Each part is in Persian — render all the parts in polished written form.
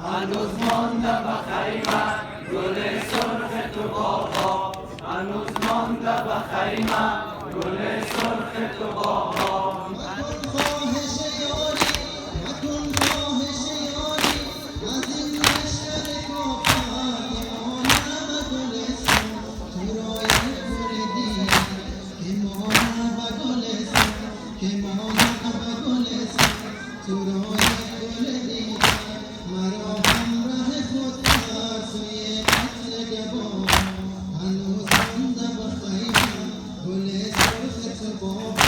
هنوز مانده بخیمه گل سرخ تو بابا هنوز مانده بخیمه گل سرخ تو بابا مکن خواهش یاری مکن خواهش یاری از این لشکر کافر مانم گلستان تو رای کردی که مانم گلستان که مانم گلستان تو رای کردی مرا همراه خود کرد سوی قصر گبار هنوز مانده بخیمه گل سرخ تو بابا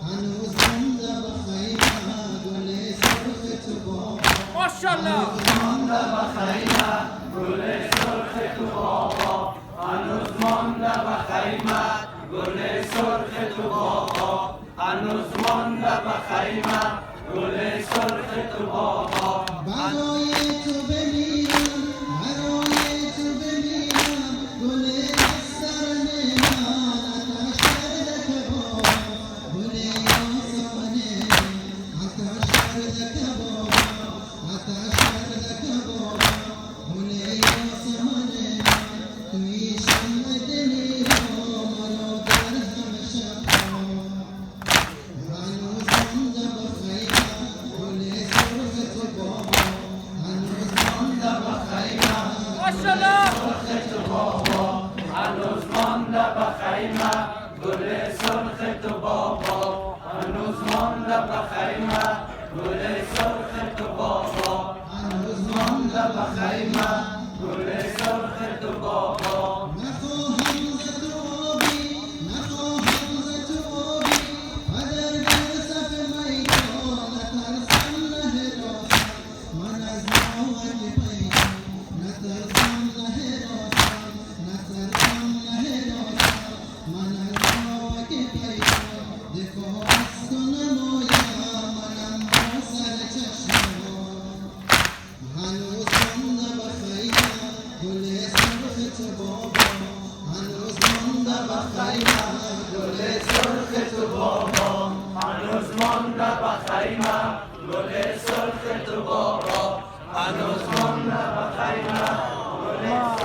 هنوز مانده بخیمه گل سرخ تو بابا ماشاءالله مانده بخیمه گل سرخ تو بابا هنوز مانده بخیمه گل سرخ تو بابا هنوز مانده بخیمه گل سرخ تو بابا برای تو بمیرم برای تو بمیرم گل سر من آتش کرده کباب گل یاسمنه آتش کرده کباب آتش کرده کباب گل یاسمنه توی شمع دلی را مرا در همه شب هنوز مانده بخیمه گل سرخ تو بابا هنوز مانده بخیمه ماشاءالله سرخ تو بابا هنوز مانده بخیمه گل سرخ تو بابا هنوز مانده بخیمه گل سرخ تو بابا هنوز مانده بخیمه گل سرخ تو بابا نخواهم ز تو آبی نخواهم ز تو آبی اگر در صف میدان نترسم نه حراسم من از ناوک پیدا نترسم نه حراسم نترسم نه حراسم من از ناوک پیدا دفاع از تو نمایم منم با سر چشمم هنوز مانده بخیمه گل سرخ تو بابا هنوز مانده بخیمه گل سرخ تو بابا هنوز مانده بخیمه گل سرخ تو بابا هنوز